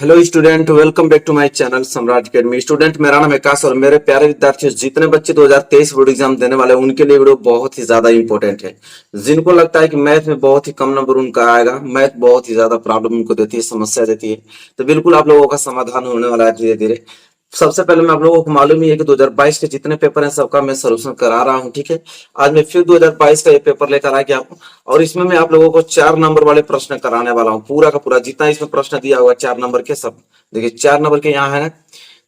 Hello student, welcome back to my channel Samrat Academy. Student, मेरा नाम विकास और मेरे प्यारे विद्यार्थियों, जितने बच्चे 2023 बोर्ड एग्जाम देने वाले हैं उनके लिए वीडियो बहुत ही ज्यादा इंपॉर्टेंट है। जिनको लगता है कि मैथ में बहुत ही कम नंबर उनका आएगा, मैथ बहुत ही ज्यादा प्रॉब्लम उनको देती है, समस्या देती है, तो बिल्कुल आप लोगों का समाधान होने वाला है धीरे धीरे। सबसे पहले मैं आप लोगों को मालूम ही है कि 2022 के जितने पेपर हैं सबका मैं सॉल्यूशन करा रहा हूं। ठीक है, आज मैं फिर 2022 का ये पेपर लेकर आ गया हूं और इसमें मैं आप लोगों को 4 नंबर वाले प्रश्न कराने वाला हूं। पूरा का पूरा जितना इसमें प्रश्न दिया हुआ 4 नंबर के सब देखिए, 4 नंबर के यहाँ है ना।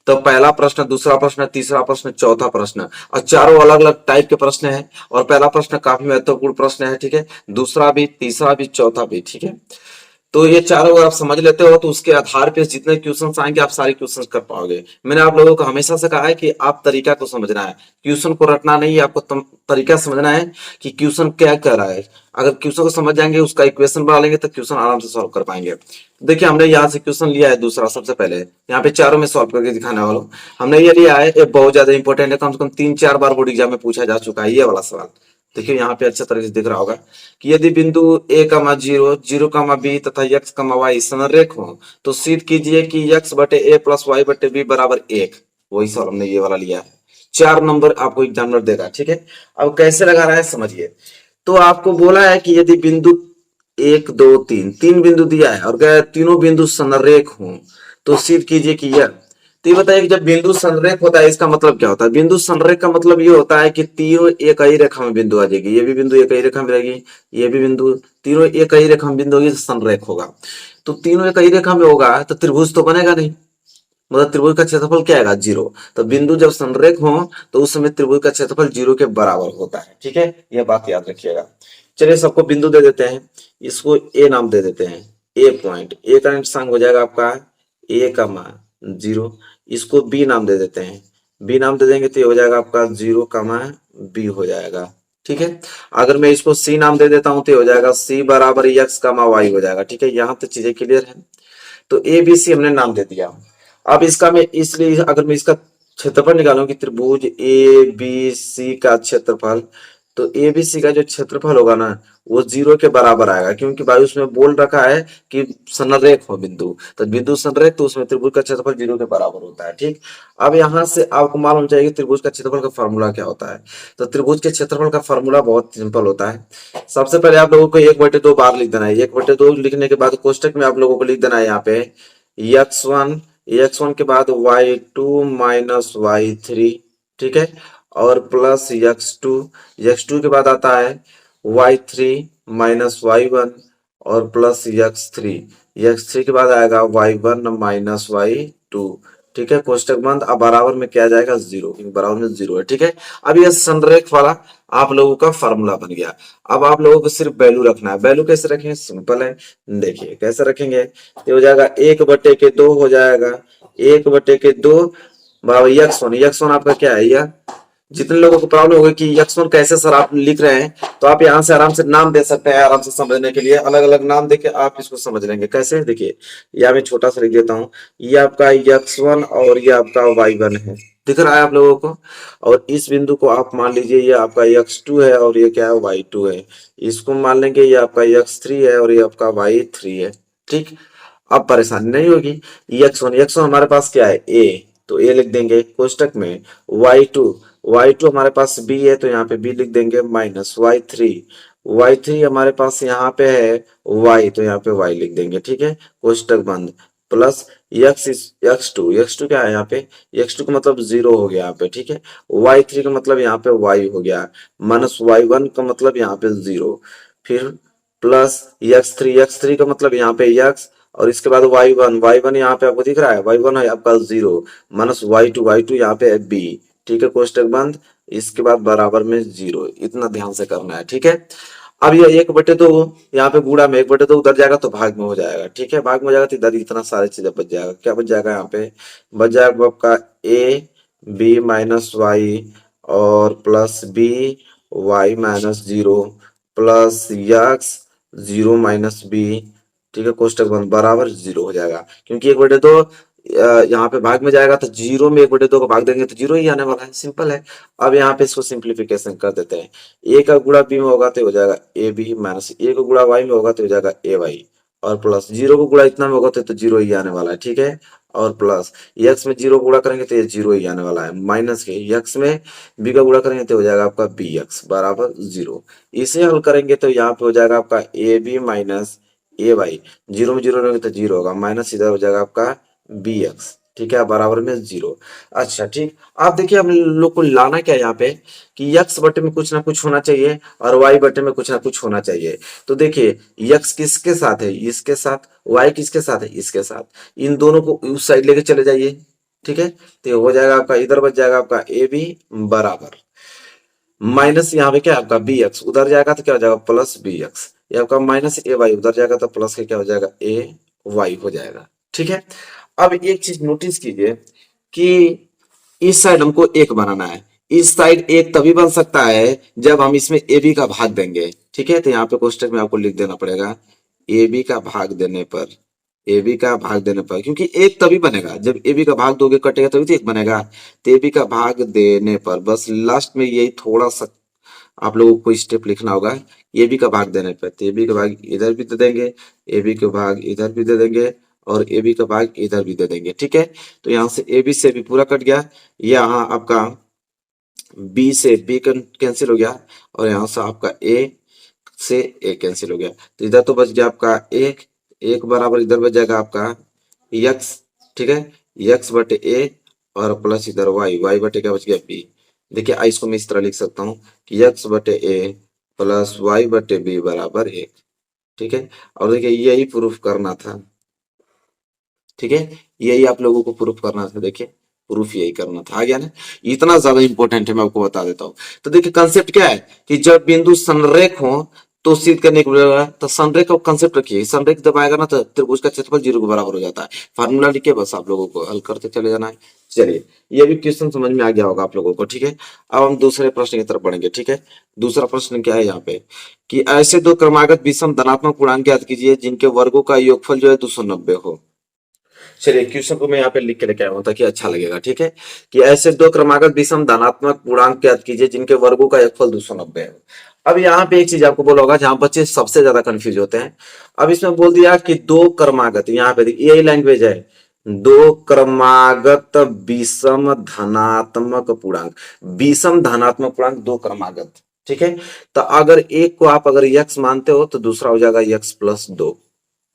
तो पहला प्रश्न, दूसरा प्रश्न, तीसरा प्रश्न, चौथा प्रश्न और चारों अलग अलग टाइप के प्रश्न है। और पहला प्रश्न काफी महत्वपूर्ण प्रश्न है, ठीक है। दूसरा भी, तीसरा भी, चौथा भी, ठीक है। तो ये चारों अगर आप समझ लेते हो तो उसके आधार पे जितने क्वेश्चंस आएंगे आप सारे क्वेश्चंस कर पाओगे। मैंने आप लोगों को हमेशा से कहा है कि आप तरीका को समझना है, क्वेश्चन को रटना नहीं है, आपको तरीका समझना है कि क्वेश्चन क्या कर रहा है। अगर क्वेश्चन को समझ जाएंगे, उसका इक्वेशन बना लेंगे तो क्वेश्चन आराम से सॉल्व कर पाएंगे। देखिए, हमने यहाँ से क्वेश्चन लिया है दूसरा। सबसे पहले यहाँ पे चारों में सॉल्व करके दिखाने वाला हूँ। हमने ये लिया है, ये बहुत ज्यादा इंपॉर्टेंट है, कम से कम 3-4 बार बोर्ड एग्जाम में पूछा जा चुका है ये वाला सवाल। देखिए यहाँ पे अच्छा तरीके से दिख रहा होगा कि यदि बिंदु a, 0, 0, b तथा x, y संरेख हो तो सिद्ध कीजिए कि x बटे a प्लस y बटे b बराबर 1। वही सवाल हमने ये वाला लिया है। 4 नंबर आपको एग्जामिनर देगा, ठीक है। अब कैसे लगा रहा है समझिए। तो आपको बोला है कि यदि बिंदु 1, 2, 3 तीन बिंदु दिया है और कहा तीनों बिंदु संरेख हो तो सिद्ध कीजिए कि यह। तो ये बताइए कि जब बिंदु संरेख होता है इसका मतलब क्या होता है। बिंदु संरेख का मतलब ये होता है कि तीनों एक ही रेखा में बिंदु आ जाएगी, ये भी बिंदु एक ही रेखा में रहेगी, ये भी बिंदु, तीनों एक ही रेखा में बिंदु होगी तो संरेख होगा। तो तीनों एक ही रेखा में होगा तो त्रिभुज तो बनेगा नहीं, मतलब त्रिभुज का क्षेत्रफल क्या आएगा, 0। तो बिंदु जब संरेख हो तो उस समय त्रिभुज का क्षेत्रफल 0 के बराबर होता है, ठीक है। यह बात याद रखिएगा। चलिए सबको बिंदु दे देते हैं, इसको ए नाम दे देते हैं। ए पॉइंट, ए का इंसान हो जाएगा आपका ए का मान 0। इसको बी नाम दे देते हैं, बी नाम दे देंगे तो ये हो जाएगा आपका 0 का मान बी हो जाएगा, ठीक है। अगर मैं इसको सी नाम दे देता हूं तो हो जाएगा सी बराबर एक्स का मा वाई हो जाएगा, ठीक है। यहां तक चीजें क्लियर है। तो ए बी सी हमने नाम दे दिया। अब इसका मैं इसलिए अगर मैं इसका क्षेत्रफल निकालूं कि त्रिभुज ए बी सी का क्षेत्रफल, तो ए बी सी का जो क्षेत्रफल होगा ना वो 0 के बराबर आएगा, क्योंकि भाई उसमें बोल रखा है कि संरेख हो बिंदु, तो बिंदु संरेख तो उसमें त्रिभुज का क्षेत्रफल 0 के बराबर होता है, ठीक। अब यहां से आपको मालूम चाहिए कि त्रिभुज का क्षेत्रफल का फॉर्मूला क्या होता है। तो त्रिभुज के क्षेत्रफल का फॉर्मूला बहुत सिंपल होता है। सबसे पहले आप लोगों को 1/2 बार लिख देना है। 1/2 लिखने के बाद कोष्टक में आप लोगों को लिख देना है यहाँ पे x1 के बाद y2 माइनस y3, ठीक है। और प्लस x2 के बाद आता है y3 माइनस y1 और प्लस x3 के बाद आएगा y1 माइनस y2, ठीक है। कोष्टक बंद। अब बराबर में क्या जाएगा 0, क्योंकि बराबर में 0 है, ठीक है। अब यह संरेख वाला आप लोगों का फॉर्मूला बन गया। अब आप लोगों को सिर्फ वैल्यू रखना है। वैल्यू कैसे रखें, सिंपल है, देखिए कैसे रखेंगे। ये हो जाएगा 1/2 हो जाएगा 1/2 बराबर x1 आपका क्या है यह। जितने लोगों को प्रॉब्लम होगी कि x1 कैसे सर आप लिख रहे हैं, तो आप यहाँ से आराम से नाम दे सकते हैं। आराम से समझने के लिए अलग अलग नाम देके आप इसको समझ लेंगे। कैसे, देखिए यह मैं छोटा सा लिख देता हूँ। ये आपका x1 और ये आपका y1 है, दिख रहा है आप लोगों को। और इस बिंदु को आप मान लीजिए ये आपका x2 है और ये क्या है y2 है। इसको मान लेंगे ये आपका x3 है और ये आपका y3 है, ठीक। अब परेशानी नहीं होगी। x1 हमारे पास क्या है a, तो a लिख देंगे कोष्टक में। y2 हमारे पास b है तो यहाँ पे b लिख देंगे माइनस y3 हमारे पास यहाँ पे है y, तो यहाँ पे y लिख देंगे, ठीक है। कोष्टक बंद। प्लस x2 क्या है यहाँ पे, x2 का मतलब 0 हो गया यहाँ पे, ठीक है। y3 का मतलब यहाँ पे y हो गया, माइनस y1 का मतलब यहाँ पे 0, फिर प्लस x3 का मतलब यहाँ पे x, और इसके बाद y1 यहाँ पे आपको दिख रहा है y1 है आपका 0, माइनस y2 यहाँ पे है b, ठीक है। कोष्टक बंद। इसके बाद बराबर में 0, इतना ध्यान से करना है, ठीक है। अब ये 1/2 यहाँ पे गुणा में 1/2 उधर जाएगा तो भाग में हो जाएगा, ठीक है। भाग में हो जाएगा तो इधर इतना सारी चीजें बच जाएगा। क्या बच जाएगा यहाँ पे, बच जाएगा आपका a b माइनस y और plus b y minus 0 plus x 0 minus b, ठीक है। कोष्टक बंद। बराबर 0 हो जाएगा, क्योंकि 1/2 यहाँ पे भाग में जाएगा तो 0 में 1/2 को भाग देंगे तो 0 ही आने वाला है, सिंपल है। अब यहाँ पे इसको सिंप्लीफिकेशन कर देते हैं। a का गुणा b में होगा तो हो जाएगा ab माइनस a का गुणा y में होगा तो हो जाएगा ay और प्लस, जीरो को गुणा इतना में होगा तो जीरो ही आने वाला है, ठीक है। और प्लस यक्स में जीरो गुणा करेंगे तो ये जीरो ही आने वाला है, माइनस के यक्स में बी का गुणा करेंगे तो हो जाएगा आपका बी एक्स बराबर जीरो। इसे हल करेंगे तो यहाँ पे हो जाएगा आपका A B minus A Y, zero में जीरो रहेंगे तो जीरो होगा, माइनस इधर हो जाएगा आपका बी एक्स, ठीक है, बराबर में जीरो। अच्छा ठीक, आप देखिए हम लोग को लाना क्या है यहाँ पे कि यक्स बटे में कुछ ना कुछ होना चाहिए और वाई बटे में कुछ ना कुछ होना चाहिए। तो देखिए यक्स किसके साथ है, इसके साथ, वाई किसके साथ है, इसके साथ, इन दोनों को उस साइड लेके चले जाइए, ठीक है। तो ये हो जाएगा आपका, इधर बच जाएगा आपका ए बी बराबर माइनस यहाँ पे क्या है आपका बी एक्स, उधर जाएगा तो क्या हो जाएगा प्लस बी एक्स, ये आपका माइनस ए वाई, उधर जाएगा तो प्लस के क्या हो जाएगा ए वाई हो जाएगा, ठीक है। अब एक चीज नोटिस कीजिए कि इस साइड हमको एक बनाना है, इस साइड एक तभी बन सकता है जब हम इसमें ए बी का भाग देंगे, ठीक है। तो यहाँ पे कोष्टक में आपको लिख देना पड़ेगा ए बी का भाग देने पर, ए बी का भाग देने पर, क्योंकि एक तभी बनेगा जब ए बी का भाग दोगे, कटेगा तभी तो एक बनेगा। तो ए बी का भाग देने पर, बस लास्ट में यही थोड़ा सा आप लोगों को स्टेप लिखना होगा, ए बी का भाग देने पर, तो ए बी का भाग इधर भी दे देंगे, ए बी का भाग इधर भी दे देंगे और ए बी का भाग इधर भी दे देंगे, ठीक है। तो यहाँ से ए बी से भी पूरा कट गया, यहाँ आपका बी से बी कैंसिल हो गया और यहाँ से आपका ए से ए कैंसिल हो गया, तो इधर तो बच गया आपका एक, एक बराबर इधर बच जाएगा आपका यक्स, ठीक है, यक्स बटे ए और प्लस इधर वाई, वाई बटे क्या बच गया बी। देखिए इसको मैं इस तरह लिख सकता हूँ कि यक्स बटे ए प्लस वाई बटे बी बराबर एक, ठीक है। और देखिए यही प्रूफ करना था, ठीक है, यही आप लोगों को प्रूफ करना था, देखिए प्रूफ यही करना था, आ गया ना। इतना ज्यादा इंपॉर्टेंट है, मैं आपको बता देता हूँ। तो देखिए कंसेप्ट क्या है कि जब बिंदु संरेख हो तो सिद्ध करने के लिए, तो संरेख का कंसेप्ट रखिए, संरेख जब आएगा ना तो त्रिभुज का क्षेत्रफल जीरो के बराबर हो जाता है। फार्मूला लिखिए, बस आप लोगों को हल करते चले जाना है। चलिए ये भी क्वेश्चन समझ में आ गया होगा आप लोगों को, ठीक है। अब हम दूसरे प्रश्न की तरफ बढ़ेंगे, ठीक है। दूसरा प्रश्न क्या है यहाँ पे कि ऐसे दो क्रमागत विषम धनात्मक पूर्णांक ज्ञात कीजिए जिनके वर्गों का योगफल जो है 290 हो। चलिए क्वेश्चन को मैं यहाँ पे लिख के लेके आया हूँ ताकि अच्छा लगेगा, ठीक है। कि ऐसे दो क्रमागत विषम धनात्मक पूर्णांक ज्ञात कीजिए जिनके वर्गों का योगफल 290 है। अब यहाँ पे एक चीज आपको बोला होगा जहां बच्चे सबसे ज्यादा कंफ्यूज होते हैं। अब इसमें बोल दिया कि दो क्रमागत, यहाँ पे यही लैंग्वेज है, दो क्रमागत विषम धनात्मक पूर्णांक, विषम धनात्मक पूर्णांक दो क्रमागत, ठीक है। तो अगर एक को आप अगर यक्स मानते हो तो दूसरा हो जाएगा यक्स प्लस दो,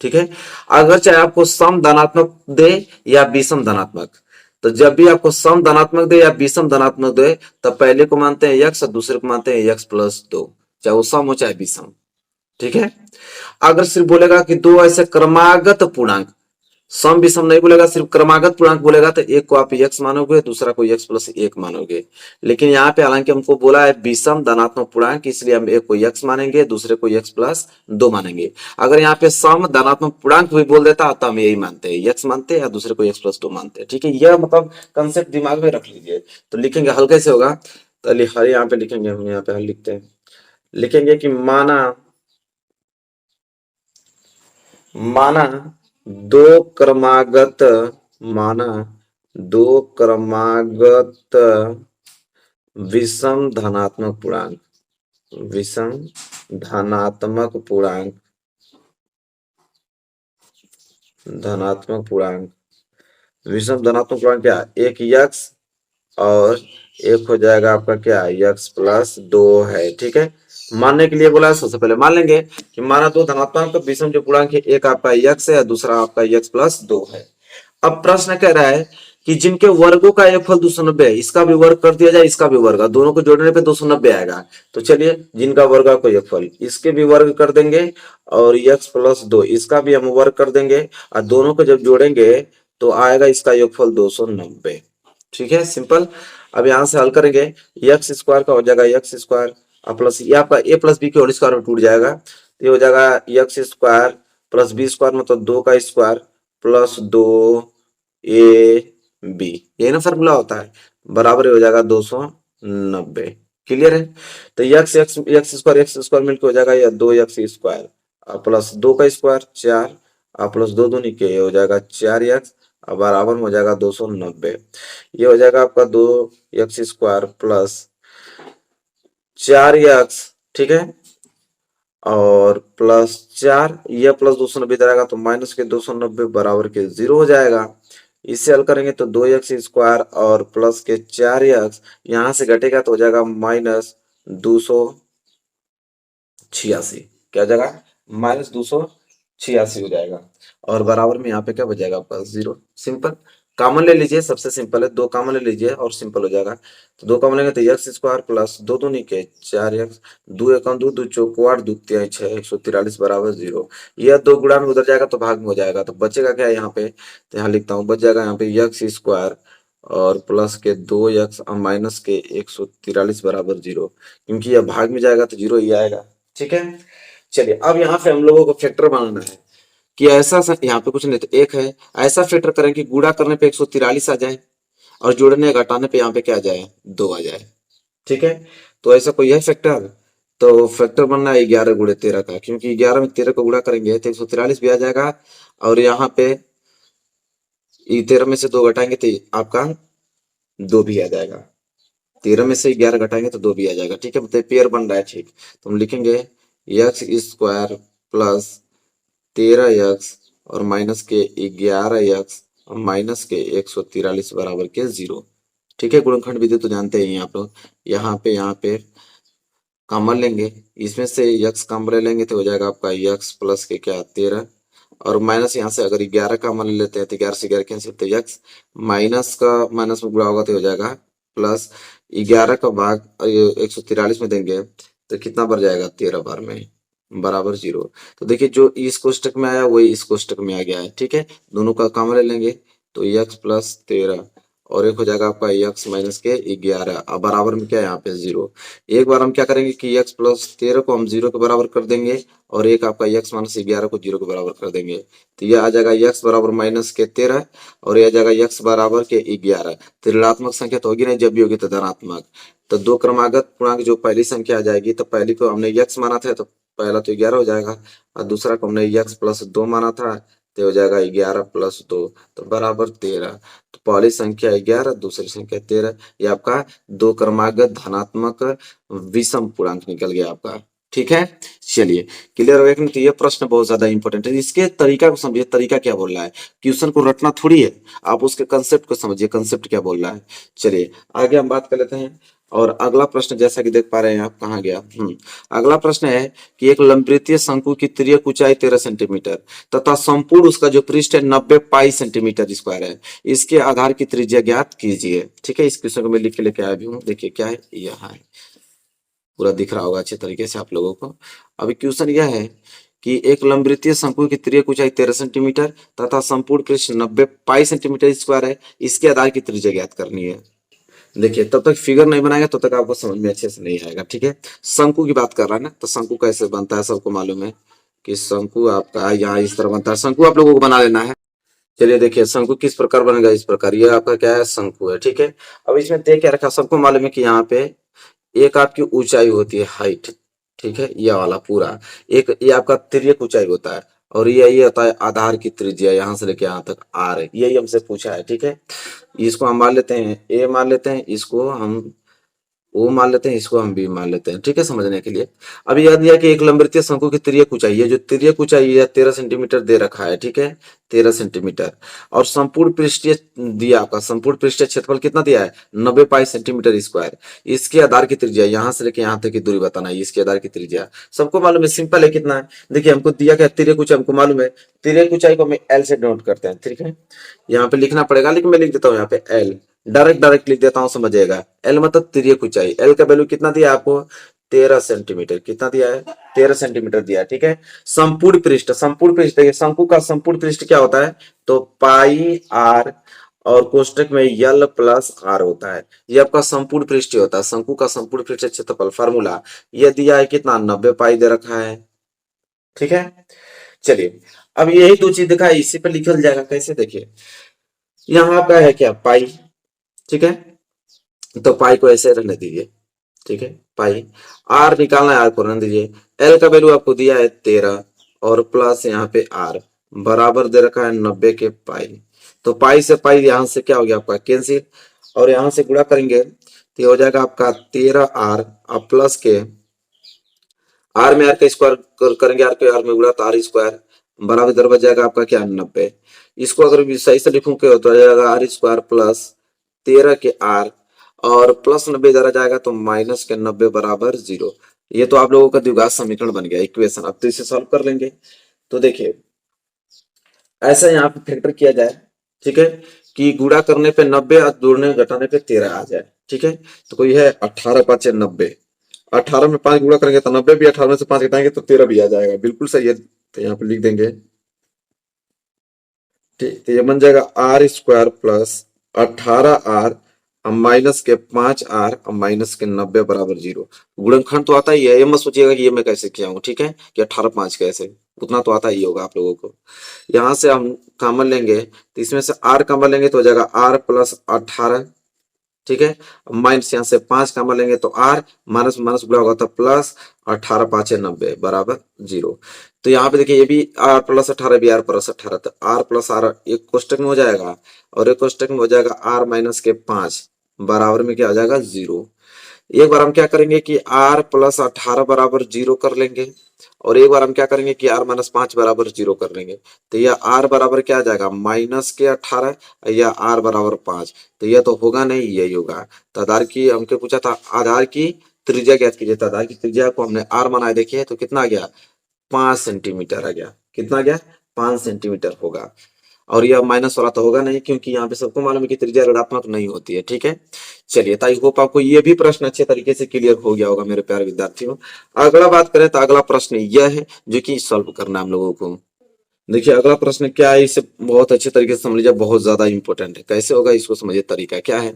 ठीक है। अगर चाहे आपको सम धनात्मक दे या विषम धनात्मक, तो जब भी आपको सम धनात्मक दे या विषम धनात्मक दे, तब पहले को मानते हैं यक्स और दूसरे को मानते हैं यक्स प्लस दो, चाहे वो सम हो चाहे विषम, ठीक है। अगर सिर्फ बोलेगा कि दो ऐसे क्रमागत पूर्णांक, सम विषम नहीं बोलेगा, सिर्फ क्रमागत पूर्णांक बोलेगा, तो एक को आप यक्स मानोगे, दूसरा को यक्स प्लस एक मानोगे। लेकिन यहाँ पे हालांकि हमको बोला है विषम धनात्मक पूर्णांक, इसलिए हम एक को यक्स मानेंगे, दूसरे को यक्स प्लस दो मानेंगे। अगर यहाँ पे सम धनात्मक पूर्णांक भी बोल देता तो हम यही मानते हैं, यक्स मानते हैं या दूसरे को यक्स प्लस दो मानते हैं, ठीक है। यह मतलब कंसेप्ट दिमाग में रख लीजिए। तो लिखेंगे हल कैसे होगा, तो हल यहाँ पे लिखेंगे, हम यहाँ पे हल लिखते हैं, लिखेंगे कि माना, माना दो क्रमागत, माना दो क्रमागत विषम धनात्मक पूर्णांक, विषम धनात्मक पूर्णांक, धनात्मक पूर्णांक, विषम धनात्मक पूर्णांक क्या, एक यक्स और एक हो जाएगा आपका क्या यक्स प्लस दो है, ठीक है। मानने के लिए बोला है, सबसे पहले मान लेंगे कि माना दो धनात्मक विषम जो पूर्णांक है, एक आपका यक्स है और दूसरा आपका यक्स प्लस दो है। अब प्रश्न कह रहा है कि जिनके वर्गों का योगफल 290 है, इसका भी वर्ग कर दिया जाए, इसका भी वर्ग, दोनों को जोड़ने पे 290 आएगा। तो चलिए जिनका वर्ग को योगफल, इसके भी वर्ग कर देंगे और यक्स प्लस दो इसका भी हम वर्ग कर देंगे, और दोनों को जब जोड़ेंगे तो आएगा इसका योगफल 290, ठीक है, सिंपल। अब यहां से हल करेंगे, यक्स स्क्वायर का हो जाएगा यक्स स्क्वायर प्लस ये आपका ए प्लस बी के होल स्क्वायर में टूट जाएगा, तो ये हो जाएगा X square plus B square मतलब दो का स्क्वायर प्लस दो ए बी, यही ना फॉर्मूला होता है, बराबर हो जाएगा 290। क्लियर है। तो यक्स यक्स एक्स स्क्वायर मिलकर हो जाएगा या दो यक्स स्क्वायर प्लस दो का स्क्वायर चार प्लस दो दूनी के हो जाएगा चार यक्स बराबर में हो जाएगा 290। ये हो जाएगा आपका दो यक्स स्क्वायर प्लस चार यक्स, ठीक है, और प्लस 4, यह प्लस 290 इधर आएगा तो माइनस के 290 बराबर के 0 हो जाएगा। इससे हल करेंगे तो 2x² और प्लस के 4x यहां से घटेगा तो हो जाएगा -286। क्या हो जाएगा? -286 हो जाएगा। और बराबर में यहाँ पे क्या बच जाएगा आपका 0। सिंपल। कॉमन ले लीजिए, सबसे सिंपल है, 2 कॉमन ले लीजिए और सिंपल हो जाएगा। तो 2 कॉमन लेंगे तो x² प्लस 2 दूनी के 4x, 2 एकम 2, 2 चौको 8, 2 तिहाई 6, 143 बराबर 0। यह 2 गुणा में उधर जाएगा तो भाग में हो जाएगा, तो बचेगा क्या यहाँ पे? तो यहाँ लिखता हूँ, बच जाएगा यहाँ पे x² और प्लस के 2x और माइनस के 143 बराबर 0, क्योंकि यह भाग में जाएगा तो 0 ही आएगा। ठीक है। चलिए अब यहाँ पे हम लोगों को फैक्टर बनाना है कि ऐसा यहाँ पे कुछ नहीं तो एक है, ऐसा फैक्टर करें कि गुणा करने पे 143 आ जाए और जोड़ने घटाने पे यहाँ पे क्या आ जाए? 2 आ जाए। ठीक है। तो ऐसा कोई है फैक्टर? तो फैक्टर बनना है 11 गुणे 13 का, क्योंकि 11 में 13 को गुणा करेंगे तो 143 भी आ जाएगा और यहाँ पे 13 में से 2 घटाएंगे तो आपका 2 भी आ जाएगा। 13 में से 11 घटाएंगे तो 2 भी आ जाएगा। ठीक है, मतलब पेयर बन रहा है। ठीक, तो हम लिखेंगे x² प्लस 13x और माइनस के 11x और माइनस के 143 बराबर के 0। ठीक है, गुणनखंड विधि तो जानते ही हैं आप लोग। यहाँ पे कॉमन लेंगे, इसमें से x कॉमन ले लेंगे तो हो जाएगा आपका x प्लस के क्या 13 और माइनस यहाँ से अगर 11 कॉमन ले लेते हैं तो 11 से 11 कैंसिल, तो x माइनस का माइनस में गुणा होगा तो हो जाएगा प्लस 11 का भाग 143 में देंगे तो कितना बढ़ जाएगा? 13 बार में बराबर 0। तो देखिए जो इस कोष्टक में आया वही इस कोष्टक में आ गया है। ठीक है, दोनों का कॉमन ले लेंगे तो x प्लस 13 और एक हो जाएगा आपका x माइनस के 11 अब बराबर में क्या है यहाँ पे 0। एक बार हम क्या करेंगे कि x प्लस 13 को हम 0 के बराबर कर देंगे और एक आपका x माइनस 11 को 0 के बराबर कर देंगे, तो यह आ जाएगा x बराबर माइनस के 13 और यह आ जाएगा x बराबर के 11। तो ऋणात्मक संख्या तो होगी नहीं, जब भी होगी तो धनात्मक। तो दो क्रमागत पूर्णांक जो पहली संख्या आ जाएगी, तो पहली को हमने x माना था तो पहला तो 11 हो जाएगा और दूसरा को हमने x प्लस 2 माना था तो हो जाएगा 11 प्लस 2 तो बराबर 13। तो पहली संख्या 11, दूसरी संख्या 13, ये आपका दो क्रमागत धनात्मक विषम पूर्णांक निकल गया आपका। ठीक है, चलिए क्लियर हो गया कि नहीं? तो ये प्रश्न बहुत ज्यादा इंपॉर्टेंट है, इसके तरीका को समझिए, तरीका क्या बोल रहा है। क्वेश्चन को रटना थोड़ी है, आप उसके कंसेप्ट को समझिए, कंसेप्ट क्या बोल रहा है। चलिए आगे हम बात कर लेते हैं। और अगला प्रश्न जैसा कि देख पा रहे हैं आप, कहाँ गया? अगला प्रश्न है कि एक लंबवृत्तीय शंकु की तिर्यक ऊंचाई 13 सेंटीमीटर तथा संपूर्ण उसका जो पृष्ठ है 90 पाई सेंटीमीटर स्क्वायर है, इसके आधार की त्रिज्या ज्ञात कीजिए। ठीक है, इस क्वेश्चन को मैं लिख के लेके आया भी हूँ, देखिए क्या है, यहाँ है, पूरा दिख रहा होगा अच्छे तरीके से आप लोगों को। अभी क्वेश्चन यह है कि एक लंबवृत्तीय शंकु की तिर्यक ऊंचाई 13 सेंटीमीटर तथा संपूर्ण पृष्ठ 90 पाई सेंटीमीटर स्क्वायर है, इसके आधार की त्रिज्या ज्ञात करनी है। देखिए तब तक फिगर नहीं बनाएगा तब तक आपको समझ में अच्छे से नहीं आएगा। ठीक है, शंकु की बात कर रहा है ना, तो शंकु कैसे बनता है सबको मालूम है कि शंकु आपका यहाँ इस तरह बनता है। शंकु आप लोगों को बना लेना है। चलिए देखिए शंकु किस प्रकार बनेगा, इस प्रकार, ये आपका क्या है? शंकु है। ठीक है, अब इसमें देख क्या रखा, सबको मालूम है कि यहाँ पे एक आपकी ऊंचाई होती है, हाइट। ठीक है, यह वाला पूरा एक ये आपका तिर्यक ऊंचाई होता है और ये होता है आधार की त्रिज्या, यहां से लेके यहां तक आर है, यही हमसे पूछा है। ठीक है, इसको हम मान लेते हैं ए मान लेते हैं, इसको हम ओ मान लेते हैं, इसको हम बी मान लेते हैं। ठीक है, समझने के लिए। अब याद दिया कि एक लंबवृत्तीय शंकु की तिर्यक ऊंचाई है, जो तिर्यक ऊंचाई है 13 सेंटीमीटर दे रखा है। ठीक है, 13 सेंटीमीटर और संपूर्ण पृष्ठीय दिया, आपका संपूर्ण पृष्ठीय क्षेत्रफल कितना दिया है? 90 पाई सेंटीमीटर स्क्वायर। इसके आधार की त्रिज्या यहां से लेके यहां तक की दूरी बताना है, इसके आधार की त्रिज्या सबको मालूम है, सिंपल है। कितना है देखिए, हमको दिया क्या? तिर्यक ऊंचाई हमको मालूम है, तिर्यक ऊंचाई को हम एल से नोट करते हैं। ठीक है, यहाँ पे लिखना पड़ेगा लेकिन मैं लिख देता हूँ यहाँ पे एल, डायरेक्ट लिख देता हूँ, समझिएगा। एल मतलब तिर्यक ऊंचाई, एल का वैल्यू कितना दिया आपको? 13 सेंटीमीटर। कितना दिया है? 13 सेंटीमीटर दिया है। ठीक है, संपूर्ण पृष्ठ, संपूर्ण पृष्ठ देखिए, शंकु का संपूर्ण पृष्ठ क्या होता है? तो पाई आर और कोष्टक में यल प्लस आर होता है, ये आपका संपूर्ण पृष्ठ होता है। शंकु का संपूर्ण पृष्ठ क्षेत्रफल फार्मूला ये दिया है कितना? 90 पाई दे रखा है। ठीक है, चलिए अब यही दो चीज दिखा है, इसी पे लिखल जाएगा कैसे, देखिए यहाँ पे है क्या? पाई। ठीक है, तो पाई को ऐसे रहने दीजिए। ठीक है, पाई आर निकालना है, आर को रहने दीजिए। एल का वैल्यू आपको दिया है 13 और प्लस यहाँ पे आर बराबर दे रखा है 90 के पाई। तो पाई से पाई यहां से क्या हो गया आपका? कैंसिल, और यहां से गुणा करेंगे तो हो जाएगा आपका 13 आर और प्लस के आर में आर का स्क्वायर करेंगे, आर के आर में गुणा तो आर स्क्वायर बराबर इधर बच जाएगा आपका क्या 90। इसको अगर भी सही से लिखूं क्या तो आ जाएगा आर स्क्वायर प्लस 13 के आर और प्लस 90 इधर आ जाएगा तो माइनस के 90 बराबर 0। ये तो आप लोगों का द्विघात समीकरण बन गया इक्वेशन। अब तो इसे सॉल्व कर लेंगे। तो देखिए ऐसा यहाँ पे फैक्टर किया जाए, ठीक है, कि गुणा करने पे 90 और जोड़ने घटाने पे 13 आ जाए, ठीक है। तो कोई है 18 5 90, 18 में 5 गुणा करेंगे तो 90 भी, 18 में से 5 घटाएंगे तो 13 भी आ जाएगा, बिल्कुल सही है। तो यहाँ पे लिख देंगे, ठीक। तो ये बन जाएगा R square plus 18 R minus K 5 are minus के 90 बराबर 0। गुणनखंड तो आता ही है, ये मत सोचिएगा कि ये मैं कैसे किया हूँ, ठीक है, कि 18 5 कैसे, उतना तो आता ही होगा आप लोगों को। यहां से हम कॉमन लेंगे तो इसमें से आर कॉमन लेंगे तो हो जाएगा आर प्लस 18, ठीक है। माइनस यहाँ से 5 कॉमन लेंगे तो आर माइनस माइनस गुणा होगा तो प्लस 18 5 90 बराबर 0। तो यहाँ पे देखिए ये भी आर प्लस 18 भी आर प्लस 18, तो आर प्लस आर एक कोष्टक में हो जाएगा और एक कोष्टक में हो जाएगा आर माइनस के 5 बराबर में क्या आ जाएगा 0। एक बार हम क्या करेंगे कि आर प्लस 18 बराबर 0 कर लेंगे और एक बार हम क्या करेंगे कि आर माइनस 5 बराबर 0 कर लेंगे। तो यह आर बराबर क्या आ जाएगा माइनस के 18 या आर बराबर 5, तो यह तो होगा नहीं, यही होगा। तो आधार की हमको पूछा था आधार की त्रिज्या ज्ञात कीजिए, तो आधार की त्रिज्या को हमने आर बनाया, देखिए तो कितना आ गया 5 सेंटीमीटर आ गया, कितना आ गया 5 सेंटीमीटर होगा। और यह माइनस वाला तो होगा नहीं क्योंकि यहाँ पे सबको मालूम है कि त्रिज्या ऋणात्मक नहीं होती है, ठीक है। चलिए तो आई होप आपको ये भी प्रश्न अच्छे तरीके से क्लियर हो गया होगा मेरे प्यारे विद्यार्थियों। अगला बात करें तो अगला प्रश्न यह है जो कि सॉल्व करना हम लोगों को। देखिए अगला प्रश्न क्या है, इसे बहुत अच्छे तरीके से समझ लीजिए, बहुत ज्यादा इंपॉर्टेंट है। कैसे होगा इसको समझिए, तरीका क्या है।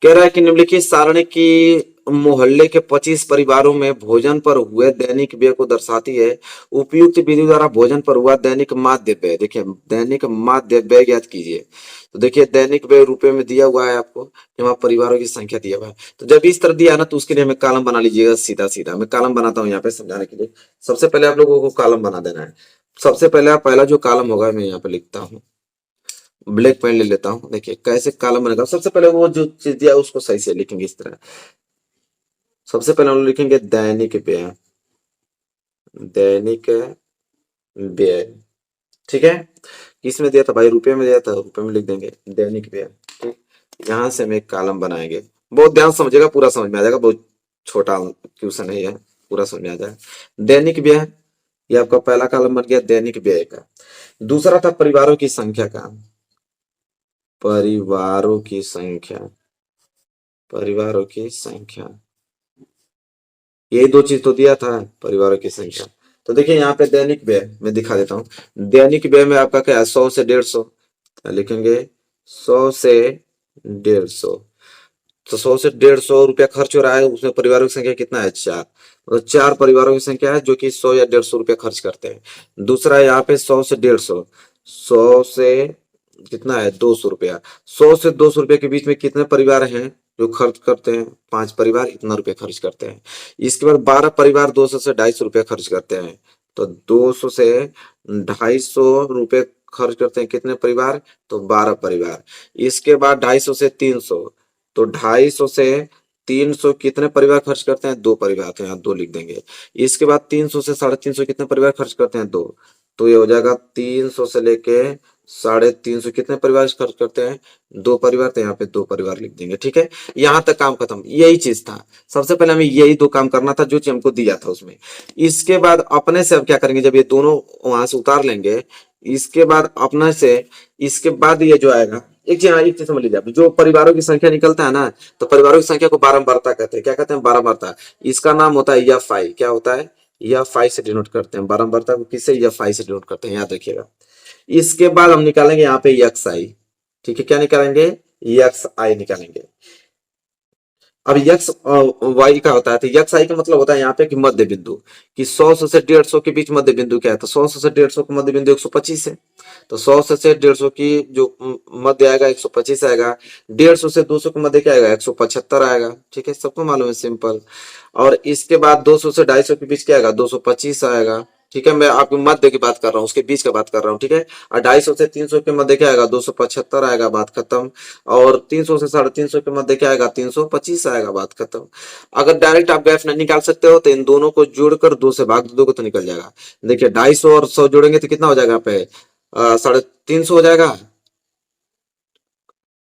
कह रहा है कि निम्नलिखित सारणी की मोहल्ले के 25 परिवारों में भोजन पर हुए दैनिक व्यय को दर्शाती है। उपयुक्त विधि द्वारा भोजन पर हुआ दैनिक माध्य व्यय, देखिए दैनिक माध्य व्यय ज्ञात कीजिए। तो देखिए दैनिक व्यय रुपए में दिया हुआ है आपको, यहाँ परिवारों की संख्या दिया हुआ है। तो जब इस तरह दिया ना तो उसके लिए हमें कॉलम बना लीजिएगा, सीधा सीधा मैं कॉलम बनाता हूँ यहाँ पे समझाने के लिए। सबसे पहले आप लोगों को कॉलम बना देना है। सबसे पहला जो कॉलम होगा मैं यहाँ पे लिखता हूँ, ब्लैक पेन ले लेता हूं। देखिए कैसे कॉलम बनेगा, सबसे पहले वो जो चीज दिया है उसको सही से लिखेंगे इस तरह। सबसे पहले हम लोग लिखेंगे दैनिक व्यय, दैनिक व्यय, ठीक है। किसमें दिया था भाई, रुपए में दिया था, रुपए में लिख देंगे दैनिक व्यय, ठीक। यहां से हम एक कॉलम बनाएंगे, बहुत ध्यान समझिएगा, पूरा समझ में आ जाएगा, बहुत छोटा क्वेश्चन है, पूरा समझ में आ जाएगा। दैनिक व्यय, ये आपका पहला कॉलम बन गया दैनिक व्यय का। दूसरा था परिवारों की संख्या का, परिवारों की संख्या, परिवारों की संख्या, यही दो चीज तो दिया था, परिवारों की संख्या। तो देखिए यहाँ पे दैनिक व्यय मैं दिखा देता हूँ। दैनिक व्यय में आपका क्या है 100 से 150, लिखेंगे 100 से 150। तो 100 से 150 रुपया खर्च हो रहा है, उसमें परिवारों की संख्या कितना है 4, तो 4 परिवारों की संख्या है जो कि 100 या 150 रुपया खर्च करते हैं। दूसरा यहाँ पे 100 से 150, 100 से कितना है 200 रुपया, 100 से 200 रुपये के बीच में कितने परिवार हैं जो खर्च करते हैं, 5 परिवार इतना रुपये खर्च करते हैं। इसके बाद 12 परिवार 200 से 250 रुपये खर्च करते हैं। तो 200 से 250 रुपये खर्च करते हैं कितने परिवार, तो 12 परिवार। इसके बाद 250 से 300, तो 250 से 300 कितने परिवार खर्च करते हैं, 2 परिवार, तो यहाँ 2 लिख देंगे। इसके बाद 300 से 350 कितने परिवार खर्च करते हैं, 2, तो ये हो जाएगा 300 से लेके 350 कितने परिवार खर्च करते हैं, 2 परिवार, तो यहाँ पे 2 परिवार लिख देंगे, ठीक है। यहाँ तक काम खत्म, यही चीज था। सबसे पहले हमें यही 2 काम करना था जो चीज हमको दिया था उसमें। इसके बाद अपने से अब क्या करेंगे, जब ये दोनों वहां से उतार लेंगे, इसके बाद अपने से, इसके बाद ये जो आएगा, एक चीज एक चीज समझ लीजिए आप, जो परिवारों की संख्या निकलता है ना, तो परिवारों की संख्या को बारंबारता कहते हैं। क्या कहते हैं, बारंबारता। इसका नाम होता है एफ आई, क्या होता है, एफ आई से डिनोट करते हैं बारंबारता को, किससे, एफ आई से डिनोट करते हैं, याद रखिएगा। इसके बाद हम निकालेंगे यहाँ पे एक्स आई, ठीक है, क्या निकालेंगे, एक्स आई निकालेंगे। अब यक्स वाई का होता है, तो यक्स आई का मतलब होता है यहाँ पे कि मध्य बिंदु, कि 100 से 150 के बीच मध्य बिंदु क्या है, तो 100 से 150 का मध्य बिंदु 125 है। तो 100 से 150 की जो मध्य आएगा 125 आएगा। 150 से 200 का मध्य क्या आएगा, 175 आएगा, ठीक है, सबको मालूम है, सिंपल। और इसके बाद 200 से 250 के बीच क्या आएगा, 225 आएगा, ठीक है, मैं आपको मध्य की बात कर रहा हूँ, उसके बीच का बात कर रहा हूँ, ठीक है। और 250 से 300 के मध्य क्या आएगा, 275 आएगा, बात खत्म। और 300 से 350 के मध्य क्या आएगा, 325 आएगा, बात खत्म। अगर डायरेक्ट आप गैप नहीं निकाल सकते हो तो इन दोनों को जोड़कर 2 से भाग दोगे तो निकल जाएगा। देखिए 250 और 100 जोड़ेंगे तो कितना हो जाएगा, पे 350 हो जाएगा,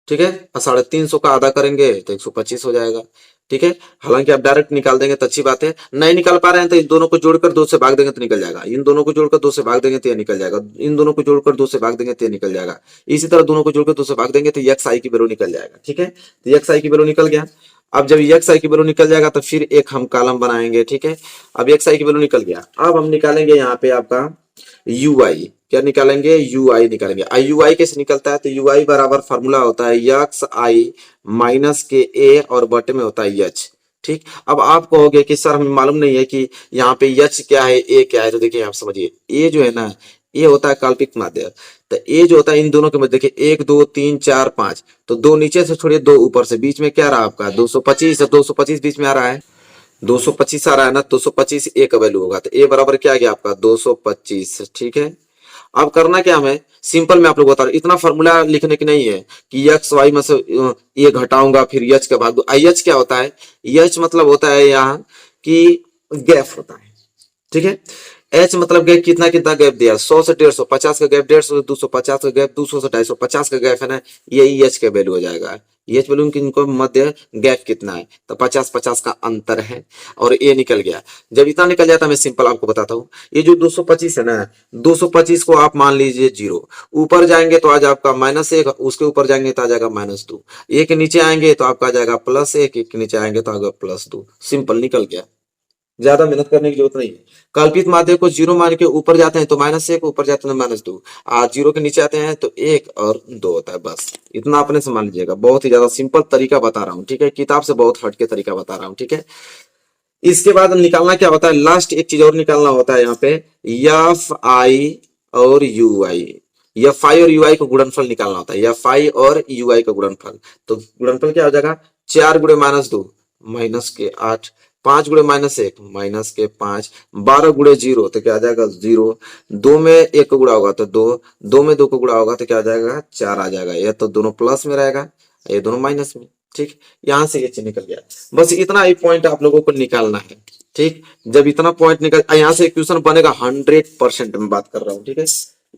ठीक है। और 350 का आधा करेंगे तो 125 हो जाएगा, ठीक है। हालांकि आप डायरेक्ट निकाल देंगे तो अच्छी बात है, नहीं निकाल पा रहे हैं तो इन दोनों को जोड़कर 2 से भाग देंगे तो निकल जाएगा, इन दोनों को जोड़कर 2 से भाग देंगे तो ये निकल जाएगा, इन दोनों को जोड़कर 2 से भाग देंगे तो ये निकल जाएगा। इसी तरह दोनों को जोड़कर 2 से भाग देंगे तो एक्स आई की वैल्यू निकल जाएगा, ठीक है। तो एक्स आई की वैल्यू निकल गया। अब जब एक्स आई की वैल्यू निकल जाएगा तो फिर एक हम कॉलम बनाएंगे, ठीक है। अब एक्स आई की वैल्यू निकल गया, अब हम निकालेंगे यहाँ पे आपका यू आई। क्या निकालेंगे, यू आई निकालेंगे। यू आई कैसे निकलता है, तो यू आई बराबर फॉर्मूला होता है एक्स आई माइनस के ए और बटे में होता है एच, ठीक। अब आप कहोगे कि सर हमें मालूम नहीं है कि यहाँ पे एच क्या है, ए क्या है। तो देखिए आप समझिए, ए जो है ना, ये होता है काल्पनिक माध्य। तो ए जो होता है इन दोनों के मध्य, देखिए 1 2 3 4 5, तो 2 नीचे से छोड़िए, 2 ऊपर से, बीच में क्या रहा आपका 225, 225 बीच में आ रहा है, 225 आ रहा है ना, 225 ए का वैल्यू होगा, तो ए बराबर क्या आ गया आपका 225, ठीक है। अब करना क्या हमें, सिंपल मैं आप लोग बता रहा हूं, इतना फॉर्मूला लिखने की नहीं है कि एक्स वाई में से ये घटाऊंगा फिर एच का भाग दो। एच क्या होता है, एच मतलब होता है यहाँ कि गैप होता है, ठीक है। एच मतलब गैप, कितना कितना गैप दिया, 100 से 150, 50 का गैप 150 से 250 का गैप, 200 से 250, 50 का गैप है ना, यही एच का वैल्यू हो जाएगा। एच वैल्यू इनको मध्य गैप कितना है, तो 50 50 का अंतर है, और ये निकल गया। जब इतना निकल जाता है, मैं सिंपल आपको बताता हूँ, ये जो 225 है ना, 225 को आप मान लीजिए 0, ऊपर जाएंगे तो आज आपका -1, उसके ऊपर जाएंगे तो आ जाएगा -2, एक नीचे आएंगे तो आपका आ जाएगा +1, एक नीचे आएंगे तो आएगा +2, सिंपल निकल गया। ज्यादा मेहनत करने की जरूरत नहीं है। कल्पित माध्य को 0 मान के ऊपर जाते हैं तो -1, ऊपर जाते हैं तो -2, आज 0 के नीचे आते हैं तो 1 और 2 होता है, बस इतना अपने से मान लीजिएगा। बहुत ही ज्यादा सिंपल तरीका बता रहा हूँ, ठीक है, किताब से बहुत हटके तरीका बता रहा हूँ, ठीक है। इसके बाद निकालना क्या होता है, लास्ट एक चीज और निकालना होता है यहाँ पे, एफ आई और यू आई। एफ आई और यू आई को गुणनफल निकालना होता है, एफ आई और यू आई का गुणनफल। तो गुणनफल क्या हो जाएगा, 4 गुणे -2 -8, 5 गुणे -1 -5, 12 गुणे 0 तो क्या आ जाएगा 0, 2 में 1 को गुणा होगा तो 2, 2 में 2 को गुणा होगा तो क्या आ जाएगा 4 आ जाएगा। ये तो दोनों प्लस में रहेगा, ये दोनों माइनस में, ठीक। यहां से ये चीज निकल गया। बस इतना ही पॉइंट आप लोगों को निकालना है, ठीक। जब इतना पॉइंट निकल, यहाँ से क्वेश्चन बनेगा 100%, मैं बात कर रहा हूँ, ठीक है।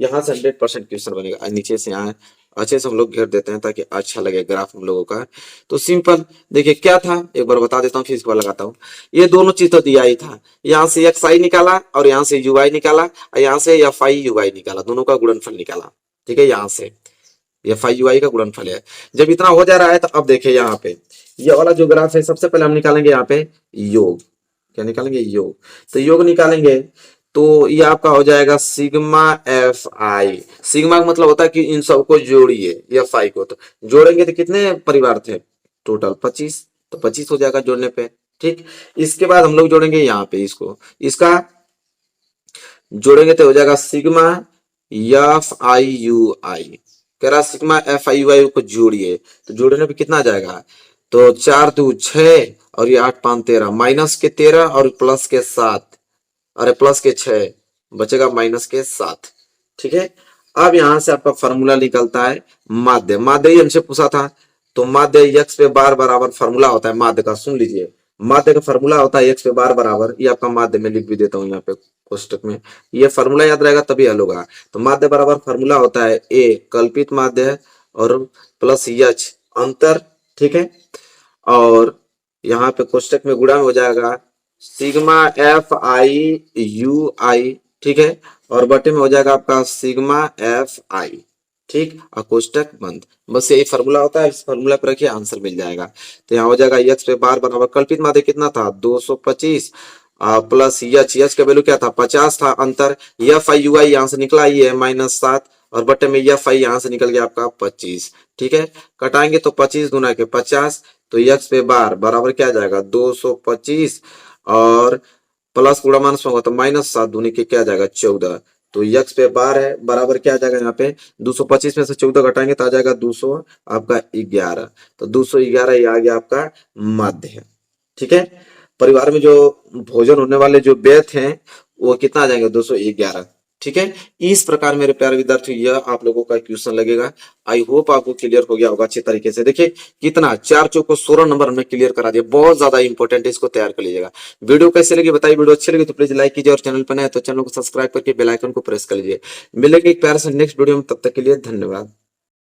यहाँ से 100% क्वेश्चन बनेगा। नीचे से यहाँ अच्छे से हम लोग घेर देते हैं ताकि अच्छा लगे ग्राफ हम लोगों का। तो सिंपल देखिए क्या था, एक बार बता देता हूँ फिर इसके बाद लगाता हूँ। ये दोनों चीज तो दिया ही था, यहाँ से एक्स आई निकाला और यहाँ से यू आई निकाला, और यहाँ से एफ आई यू आई निकाला, दोनों का गुणनफल निकाला, ठीक है। यहाँ से एफ आई यू आई का गुणनफल है। जब इतना हो जा रहा है तो अब देखिए यहाँ पे ये वाला जो ग्राफ है, सबसे पहले हम निकालेंगे यहाँ पे योग। क्या निकालेंगे, योग। तो योग निकालेंगे तो ये आपका हो जाएगा सिग्मा एफ आई। सिग्मा का मतलब होता है कि इन सबको जोड़िए, एफ आई को। तो जोड़ेंगे तो कितने परिवार थे, टोटल 25, तो 25 हो जाएगा जोड़ने पे, ठीक। इसके बाद हम लोग जोड़ेंगे यहाँ पे इसको, इसका जोड़ेंगे तो हो जाएगा सिग्मा एफ आई यू आई। कह रहा सिग्मा एफ आई यू आई को जोड़िए, तो जोड़ने पे कितना आ जाएगा, तो 4 2 6 और ये 8 5 13, -13 और +7, अरे +6 बचेगा -7, ठीक है। अब यहां से आपका फॉर्मूला निकलता है माध्य। माध्य ही हमसे पूछा था, तो माध्य एक्स पे बार बराबर फॉर्मूला होता है माध्य का, सुन लीजिए। माध्य का फॉर्मूला होता है एक्स पे बार बराबर, ये आपका माध्य में लिख भी देता हूं यहाँ पे कोष्टक में, ये फॉर्मूला याद रहेगा तभी हल होगा। तो माध्य बराबर फॉर्मूला होता है ए कल्पित माध्य और प्लस एच अंतर, ठीक है। और यहाँ पे कोष्टक में गुणा में हो जाएगा सिग्मा एफ आई यू आई, ठीक है। और बटे में हो जाएगा आपका सिग्मा एफ आई, ठीक। और कोष्टक बंद। बस यही फॉर्मूला होता है, इस फॉर्मूला पर रखिए आंसर मिल जाएगा। तो यहाँ हो जाएगा एक्स पे बार बराबर कल्पित माध्य कितना था 225 प्लस एच का वैल्यू क्या था 50 था, अंतर एफ आई यू आई यहाँ से निकला ही है -7, और बटे में एफ आई यहाँ से निकल गया आपका 25, ठीक है। कटाएंगे तो 25 गुना के 50, तो एक्स पे बार बराबर क्या आ जाएगा 225, और प्लस गुणा माइनस होगा तो -7 दूनी के क्या आ जाएगा 14। तो एक्स पे बार है बराबर क्या आ जाएगा यहाँ पे 225 में से 14 घटाएंगे तो आ जाएगा 200 आपका 11, तो 211 ये आ गया आपका माध्य है, ठीक है। परिवार में जो भोजन होने वाले जो व्यय हैं वो कितना आ जाएंगे 211। ठीक है, इस प्रकार मेरे प्यारे विद्यार्थियों यह आप लोगों का क्वेश्चन लगेगा। आई होप आपको क्लियर हो गया होगा अच्छी तरीके से। देखिए कितना 4 चौको 16 नंबर हमने क्लियर करा दिया, बहुत ज्यादा इंपॉर्टेंट है, इसको तैयार कर लीजिएगा। वीडियो कैसे लगी बताइए, वीडियो अच्छी लगी तो प्लीज लाइक कीजिए और चैनल पर नए तो चैनल को सब्सक्राइब करके बेल आइकन को प्रेस कर लीजिए। मिलेंगे एक प्यारे से नेक्स्ट वीडियो में, तब तक के लिए धन्यवाद।